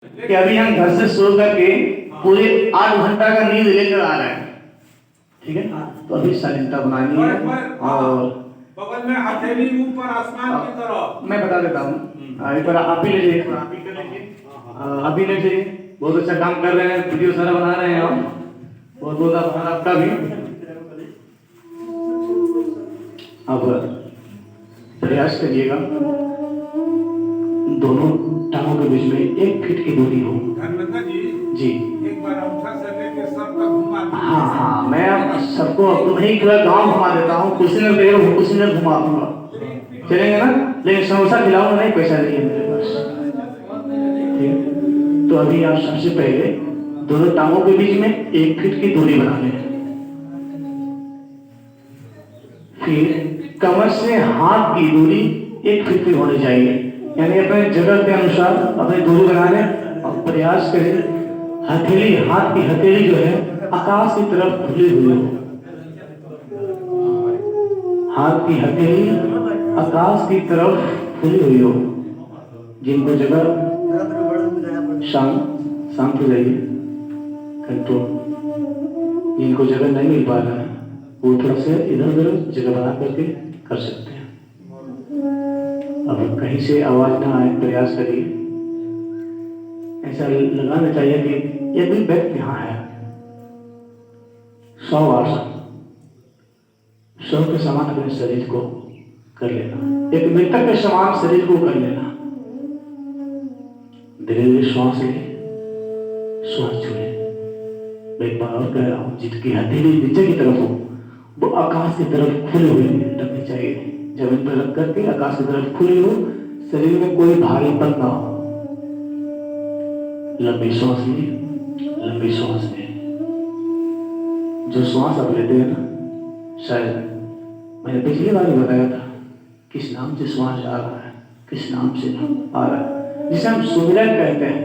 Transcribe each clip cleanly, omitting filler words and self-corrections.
कि अभी हम घर से सो करके पूरे 8 घंटा का नींद लेकर आ रहे हैं, ठीक है। तो अभी शालीनता बनानी है और बगल में हथेली ऊपर आसमान की तरफ। मैं बता देता हूँ। एक बार आप ही ले लीजिए, आप ही कर लीजिए, अभी ले लीजिए। बहुत अच्छा काम कर रहे हैं, वीडियो सारा बना रहे हैं आप, बहुत बहुत आभार आपका भी। अब प्रयास करिएगा दोनों टांगों के बीच में 1 फीट की दूरी हो। धर्मेंद्र जी एक बार अंगूठा से लेके सब का घुमा दीजिए। हाँ, मैं सबको नहीं पूरा गांव घुमा देता हूँ, कुशीनगर घुमा दूंगा, चलेंगे ना। लेकिन समोसा खिलाऊंगा नहीं, पैसा नहीं है मेरे पास, ठीक है। तो अभी आप सबसे पहले दोनों टांगों के बीच में 1 फीट की दूरी बना लें। फिर कमर से हाथ की दूरी 1 फीट की होनी चाहिए, यानी अपने जगह के अनुसार अपनी दूरी बना लें और प्रयास करें हथेली, हाथ की हथेली जो है आकाश की तरफ खुली हुई हो। हाथ की हथेली आकाश की तरफ खुली हुई हो। जिनको जगह शांत हो जाइए, कंट्रोल। जिनको जगह नहीं मिल पा रहा है वो थोड़ा सा इधर उधर जगह बना करके कर सकते हैं। अब कहीं से आवाज ना आए, प्रयास करिए। ऐसा लगाना चाहिए कि ये भी व्यक्ति यहाँ है। 100 बार 100 के समान अपने शरीर को कर लेना, एक मृतक के समान शरीर को कर लेना। धीरे धीरे श्वास ले, श्वास छोड़े। मैं एक बार और कह रहा हूँ, जिसकी हथेली नीचे की तरफ हो वो आकाश की तरफ खुली हुई रखनी चाहिए। जमीन पर रख करके आकाश की तरफ खुली हो, शरीर में कोई भारीपन ना हो। लंबी श्वास ली, लंबी श्वास ले। जो श्वास आप लेते हैं ना, शायद मैंने पिछली बार ही बताया था, किस नाम से श्वास आ रहा है, किस नाम से आ रहा है, जिसे हम सुमिरन कहते हैं।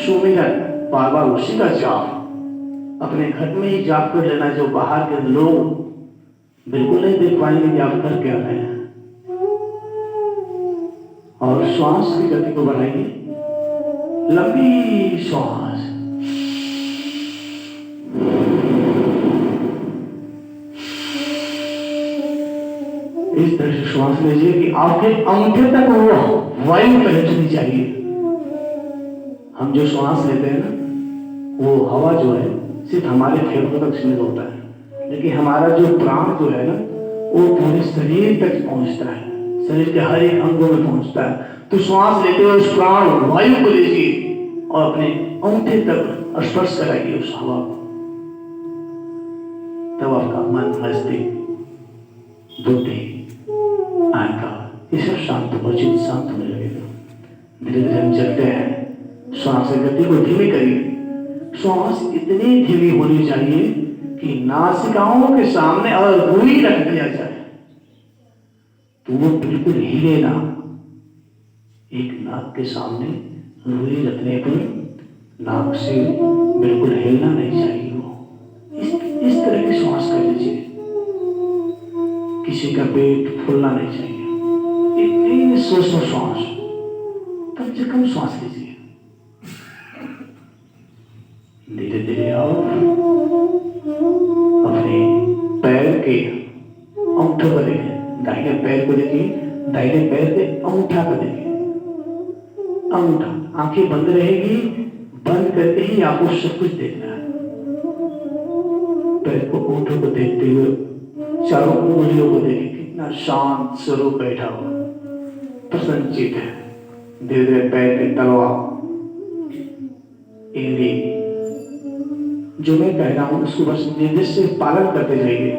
सुमिरन बार बार उसी का जाप अपने घर में ही जाप कर लेना, जो बाहर के लोग बिल्कुल नहीं देख पाएंगे कि आप कर क्या रहे हैं। और श्वास की गति को बढ़ाइए, लंबी श्वास। इस तरह से श्वास लीजिए कि आपके अंगूठे तक वो वायु पहुंचनी चाहिए। हम जो श्वास लेते हैं ना, वो हवा जो है सिर्फ हमारे फेफड़ों तक सीमित होता है, लेकिन हमारा जो प्राण जो है ना, वो पूरे शरीर तक पहुंचता है, शरीर के हर एक अंगों में पहुंचता है। तो श्वास लेते हुए उस प्राण वायु को लीजिए और अपने अंगूठे तक स्पर्श कराइए उस हवा को। तब आपका मन, मस्तिष्क, बुद्धि, अहंकार ये सब शांत हो, चित्त शांत होने लगेगा। धीरे धीरे हम चलते हैं। श्वास की गति को धीमी करिए। श्वास इतनी धीमी होनी चाहिए कि नासिकाओं के सामने अगर रुई रख दिया जाए तो वो बिल्कुल हिले ना। एक नाक के सामने रुई रखने पर नाक से बिल्कुल हिलना नहीं चाहिए। वो इस तरह की श्वास कर लीजिए। किसी का पेट फूलना नहीं चाहिए। इतनी सूक्ष्म श्वास, कम से कम श्वास लीजिए। धीरे धीरे आओ, अपने पैर के अंगूठे को देखिए, दाहिने पैर को देखिए, दाहिने पैर के अंगूठा को देखिए। अंगूठा, आंखें बंद रहेगी, बंद करके ही आपको सब कुछ देखना है। पैर को, अंगूठे को देखते हुए चारों उंगलियों को देखिए, कितना शांत स्वरूप बैठा हुआ, प्रसन्नचित्त है। धीरे धीरे पैर के तलवा, इंद्री, जो मैं कह रहा हूं उसको बस निर्देश से पालन करते जाइए।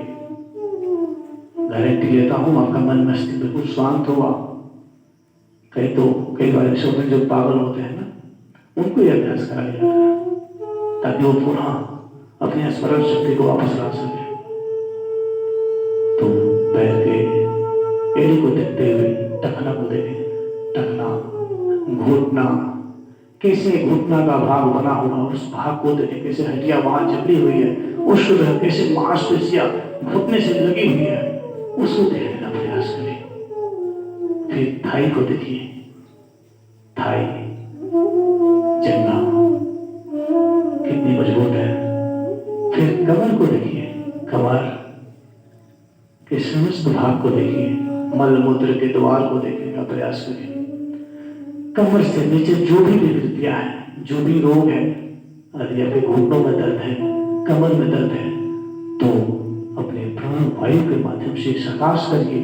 गारंटी लेता हूं आपका मन मस्तिष्क बिल्कुल शांत होगा। कई बार ऐसे होते हैं जो पागल होते हैं ना, उनको यह अभ्यास कराया जाता है ताकि वो पुनः अपने स्मरण शक्ति को वापस ला सके। तो पैर के एड़ी को देखते हुए टखना को देखें। टखना, घुटना, कैसे घुटना का भाग बना हुआ, उस भाग को देखें। कैसे हड्डियां वहां जकड़ी हुई है, उसको देखें। कैसे मांसपेशियां घुटने से लगी हुई है, उसको देखने का प्रयास करें। फिर थाई को देखिए। थाई को देखिए, कमर के समस्त भाग को देखिए, मल मूत्र के द्वार को देखने का प्रयास करिए। कमर से नीचे जो भी विकृतियां हैं, जो भी रोग है, यदि आपके घुटनों में दर्द है, कमर में दर्द है, तो अपने प्राण वायु के माध्यम से सकाश करिए।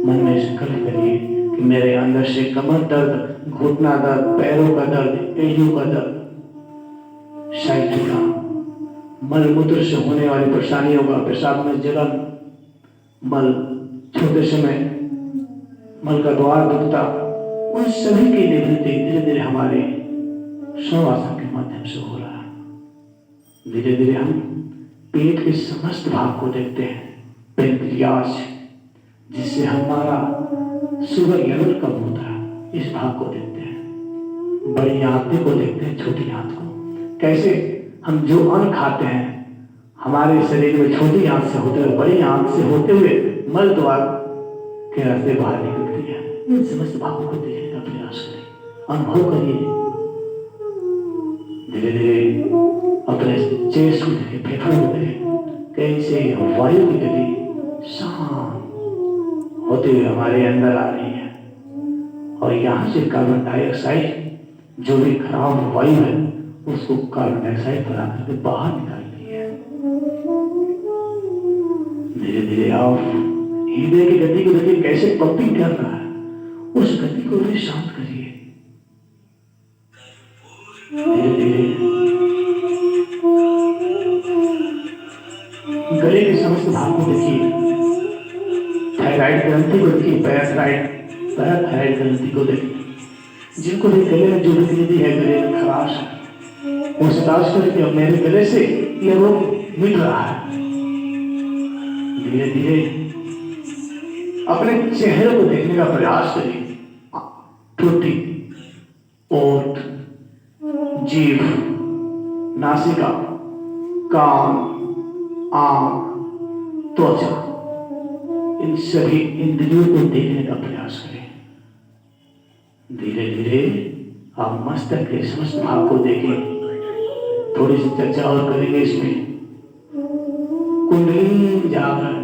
मन में संकल्प करिए कि मेरे अंदर से कमर दर्द, घुटना दर्द, पैरों का दर्द, एड़ियों का दर्द, साइटिका, मल मूत्र से होने वाली परेशानियों का, पेशाब में जलन, मल छोटे समय मल का द्वार दुखता, उन सभी की निवृत्ति धीरे धीरे हमारे श्वासन के माध्यम से हो रहा है। धीरे धीरे हम पेट के समस्त भाग को देखते हैं, पेनक्रियाज, जिससे हमारा शुगर लेवल कम होता है, इस भाग को देखते हैं। बड़ी आंतें को देखते हैं, छोटी आंत को। कैसे हम जो अन्न खाते हैं हमारे शरीर में छोटी आंत से होते हुए, बड़ी आंत से होते हुए मल द्वार के रास्ते बाहर निकलती है। इन समस्त भागों को देखने का प्रयास करें, अनुभव करिए। धीरे धीरे अपने चेस्ट को देखें, फेफड़ों को देखें, कैसे वायु की गति शांत होते हुए हमारे अंदर आ रही है, और यहाँ से कार्बन डाइऑक्साइड, जो भी खराब वायु है, उसको कार्बन डाइऑक्साइड बना करके बाहर निकाल रही है। धीरे धीरे आप हृदय की गति को देखिए, कैसे पंपिंग कर रहा है, उस गति को भी शांत करिए। धीरे धीरे गले के समस्त भाग को देखिए, थायराइड ग्रंथि को देखिए, पैराथायराइड ग्रंथि को देखिए। जिनको भी गले में जो भी ग्रंथि है, गले में खराश है, वो सताश करके अब मेरे गले से यह रोग मिट रहा है। धीरे धीरे अपने चेहरे को देखने का प्रयास करिए, ठोटी, ओठ, जीभ, नासिका, कान, आंख, त्वचा, इन सभी इंद्रियों को देखने का प्रयास करें। धीरे धीरे आप मस्तक के समस्त भाग को देखें। थोड़ी सी चर्चा और करेंगे इसमें। कुंडली जागरण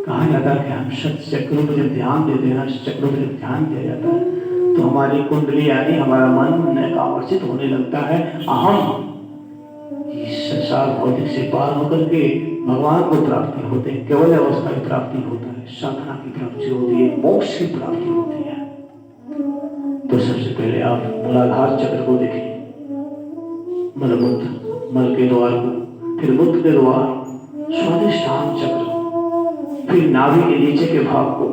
कहा जाता है कि हम शक्ति चक्रों पर जब ध्यान देते हैं, चक्रों पर जब ध्यान दिया जाता है, तो हमारी कुंडली यानी हमारा मन आकर्षित होने लगता है। अहम इस संसार भौतिक से पार होकर के भगवान को प्राप्ति होते हैं, केवल अवस्था की प्राप्ति होता है, साधना की प्राप्ति होती है, मोक्ष की प्राप्ति होती है। तो सबसे पहले आप मूलाधार चक्र को देखें, मलमूत्र, मल के द्वार को, फिर मूत्र के द्वार, स्वादिष्ठान चक्र, फिर नाभि के नीचे के भाग को,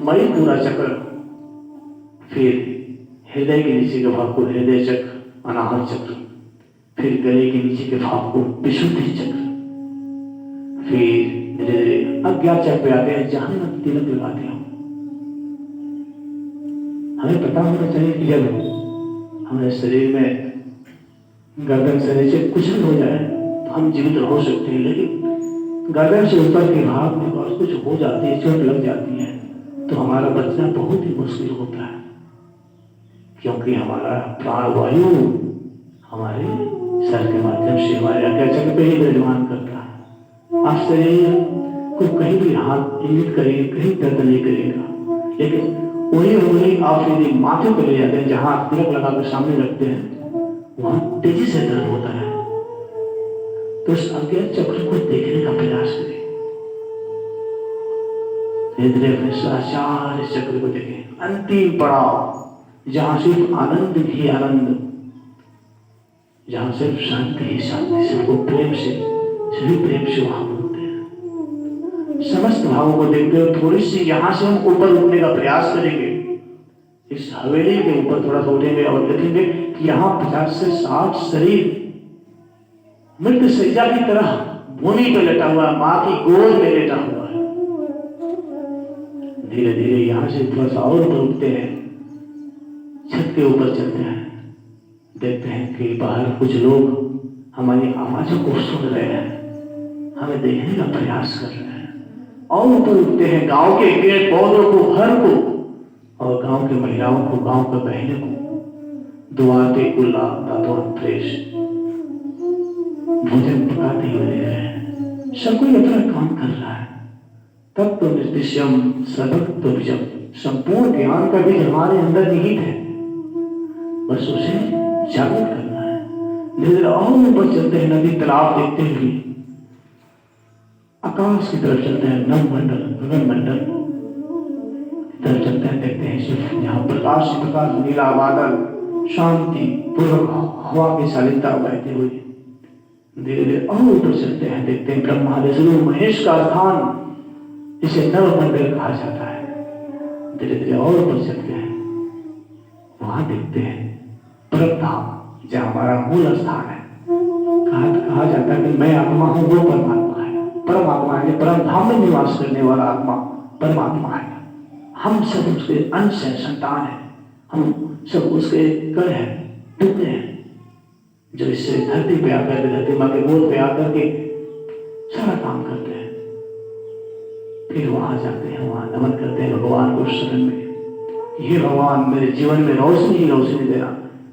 मणिपुरा चक्र, फिर हृदय के नीचे के भाग को हृदय चक्र, अनाहत चक्र, फिर गले के नीचे के भाग को विशुद्धि चक्र, फिर धीरे धीरे अज्ञात चक्र पे आते हैं, जहां हम तिलक लगाते हैं। हमें पता होना चाहिए कि जब हमारे शरीर में गर्दन से नीचे कुछ भी हो जाए तो हम जीवित हो सकते हैं, लेकिन गर्दन से ऊपर के भाग में और कुछ हो जाती है, चोट लग जाती है, तो हमारा बचना बहुत ही मुश्किल होता है, क्योंकि हमारा प्राणवायु हमारे सर के माध्यम से हमारे अज्ञात चक्र पे ही विराजमान करता है। आप शरीर को कहीं भी हाथ इंगित करेंगे, कहीं दर्द नहीं करेगा, लेकिन वही उंगली आप यदि माथे पर ले जाते हैं, जहां तिलक लगाकर सामने रखते हैं, वहां तेजी से दर्द होता है। तो उस अज्ञात चक्र को देखने का प्रयास करें। धीरे धीरे अपने सारे चक्र को देखें। अंतिम पड़ाव जहां सिर्फ आनंद ही आनंद, जहां सिर्फ शांति ही शांति, सबको प्रेम से, सभी प्रेम से वहां बोलते हैं। समस्त भावों को देखते हुए थोड़ी सी यहां से हम ऊपर उठने का प्रयास करेंगे। इस हवेली के ऊपर थोड़ा सा उठेंगे और देखेंगे कि यहाँ 50 से 60 शरीर मृत सज्जा की तरह भूमि पर लेटा हुआ, माँ की गोद में लेटा हुआ है। धीरे धीरे यहाँ से थोड़ा सा और ऊपर उठते हैं, छत के ऊपर चलते हैं, देखते हैं कि बाहर कुछ लोग हमारी आवाजों को सुन रहे हैं, हमें देखने का प्रयास कर रहे हैं। और ऊपर उठते हैं, गांव के पेड़ पौधों को, हर को, और गांव की महिलाओं को, गांव के बहनों को, दुआ पे गुलाब दातों फ्रेश भोजन पकाते हुए देख रहे हैं, सब कोई अपना काम कर रहा है। तब तो निर्दिश्यम सबक तो बीजम, संपूर्ण ज्ञान का बीज हमारे अंदर निहित है, बस उसे जागृत करना है। धीरे धीरे और ऊपर चलते हैं, नदी तालाब देखते हुए आकाश की तरफ चलते हैं, नव मंडल गगन मंडल तरफ चलते हैं, देखते हैं सिर्फ यहाँ प्रकाश ही प्रकाश, नीला बादल, शांति पूर्वक हवा की शालीनता बहती हुई। धीरे धीरे और ऊपर चलते हैं, देखते हैं ब्रह्मा विष्णु महेश का स्थान, इसे नव मंडल कहा जाता है। धीरे धीरे और ऊपर चलते हैं, वहां देखते हैं परम धाम, जहाँ हमारा मूल स्थान है। कहा जाता है कि मैं आत्मा हूं, वो परमात्मा है। परमात्मा है, परम धाम में निवास करने वाला आत्मा परमात्मा है। हम सब उसके अंश हैं, संतान है, हम सब उसके कण हैं, टुकड़े हैं, जो इससे धरती पे आकर के, धरती माँ के गोद पे आकर के सारा काम करते हैं। फिर वहां जाते हैं, वहां नमन करते हैं भगवान को शरण में। ये भगवान मेरे जीवन में रोशनी ही रोशनी देना,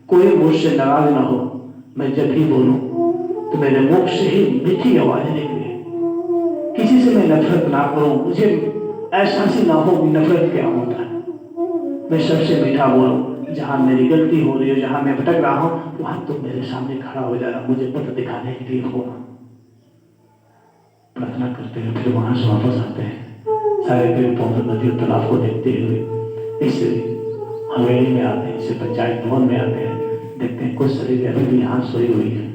कोई मुझसे नाराज ना हो। मैं जब भी बोलूं तो मेरे मुख से ही मीठी आवाज निकले, किसी से मैं नफरत ना करूं, मुझे एहसास ही ना हो कि नफरत क्या होता है। मैं सबसे मीठा बोलूं, जहां मेरी गलती हो रही है, जहां मैं भटक रहा हूं, वहां तुम मेरे सामने खड़ा हो जाना, मुझे पथ दिखाने के लिए होना। प्रार्थना करते हैं, फिर वहां से वापस आते हैं, सारे पेड़ पौधे नदी और तालाब को देखते हुए इस हवेली में आते हैं, इसे पंचायत भवन में आते हैं, देखते हैं कुछ शरीर अभी भी यहाँ सोई हुई है।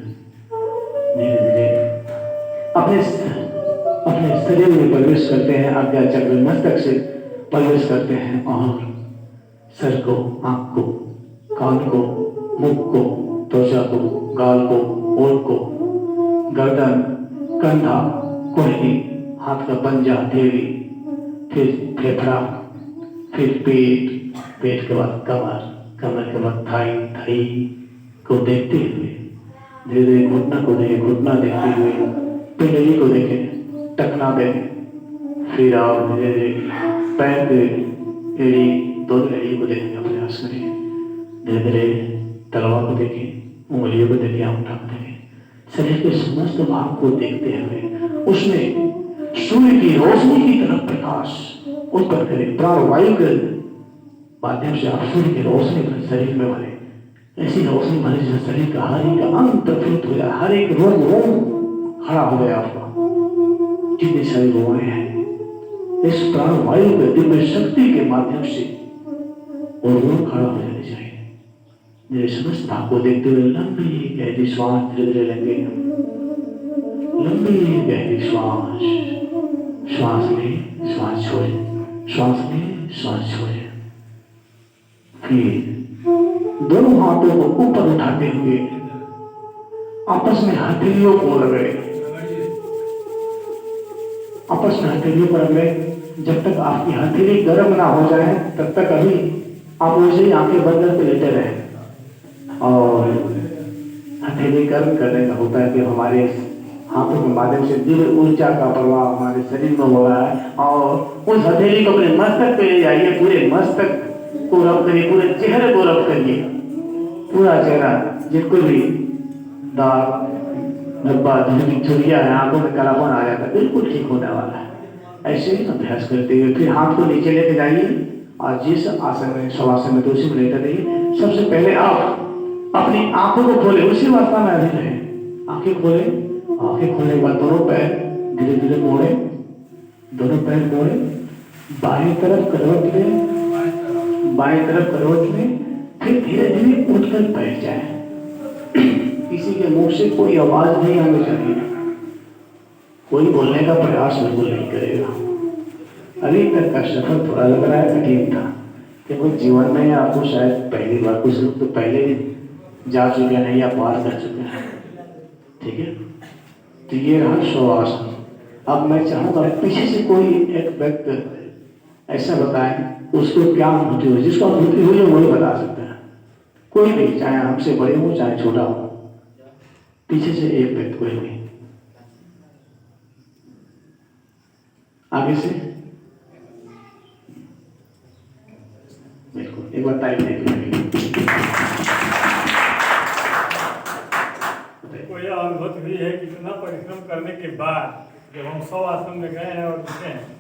धीरे धीरे अपने शरीर में प्रवेश करते हैं, आज्ञा चक्र मस्तक से प्रवेश करते हैं और सर को, आंख को, कान को, मुख को, त्वचा को, गाल को, ओठ को, गर्दन, कंधा, कोहनी, हाथ का पंजा, हथेली, फिर फेफड़ा, फिर पेट, पेट के बाद कमर, कमर के बाद थाई को देखते हुए धीरे धीरे घुटना को देखें, घुटना देखते हुए पिंडली को देखें, टखना देखें, फिर आप धीरे धीरे पैर के एड़ी, दोनों एड़ी को देखने का प्रयास करें। धीरे धीरे तलवा को देखें, उंगलियों को देखें, अंगूठा को देखें, शरीर के समस्त भाग को देखते हुए उसमें सूर्य की रोशनी की तरफ प्रकाश उत्पन्न करें। प्राणवायु के माध्यम से आप सूर्य की रोशनी अपने शरीर में भरे, ऐसी रोशनी भरे जिससे शरीर का हर एक अंग प्रफुल्लित हो जाए, हर एक रोम खड़ा हो जाए आपका। जितने सारे रोए हैं, इस प्राणवायु के दिव्य शक्ति के माध्यम से वो रोम खड़ा हो जाने चाहिए। मेरे समस्त भाग को देखते हुए लंबी गहरी श्वास धीरे धीरे लेंगे, लंबी गहरी श्वास, श्वास लें, श्वास छोड़े, श्वास लें, श्वास छोड़े। फिर दोनों हाथों को ऊपर उठाते हुए आपस में हथेलियों को रगड़े, आपस में हथेलियों पर रगड़े। जब तक आपकी हथेली गर्म ना हो जाए तब तक अभी आप वैसे ही आंखें बंद करके लेटे रहे। और हथेली गर्म करने का होता है कि हमारे हाथों के माध्यम से दिव्य ऊर्जा का प्रवाह हमारे शरीर में हो रहा है, और उस हथेली को अपने मस्तक पे ले जाइए, पूरे मस्तक को रब करिए, पूरे चेहरे को रब करिए, पूरा चेहरा, जिनको भी दाग, धब्बा, धुंधली, झुर्रियां है, आंखों में कालापन आ जाता है, बिल्कुल ठीक होने वाला है। ऐसे ही अभ्यास करते हुए फिर हाथ को नीचे लेके जाइए और जिस आसन में, शवासन में, तो उसी में लेटे रहिए। सबसे पहले आप अपनी आंखों को खोले, उसी अवस्था में अभी रहे। आंखें खोले, आंखें खोलने के बाद दोनों पैर धीरे धीरे मोड़े, दोनों पैर मोड़े, बाएं तरफ करवट लें, बाएं तरफ करवट लें, फिर धीरे धीरे उठकर बैठ जाए। किसी के मुख से कोई आवाज नहीं आनी चाहिए, कोई बोलने का प्रयास बिल्कुल नहीं करेगा। अभी तक का सफर थोड़ा लग रहा है कठिन था, क्योंकि जीवन में आपको शायद पहली बार, कुछ लोग तो पहले जा चुके हैं या पार कर चुके हैं, ठीक है। तो ये रहा शवासन। अब मैं चाहूंगा पीछे से कोई एक व्यक्ति ऐसा बताएं उसको क्या अनुभूति हुई, जिसको अनुभूति हुई है वही बता सकता है, कोई भी, चाहे हमसे बड़े हो चाहे छोटा हो। पीछे से एक व्यक्ति कोई नहीं, आगे से बिल्कुल एक बार टाइप देख लेंगे। हमको यह अनुभूति हुई है कि इतना परिश्रम करने के बाद जब हम 100 आश्रम में गए हैं और रुके हैं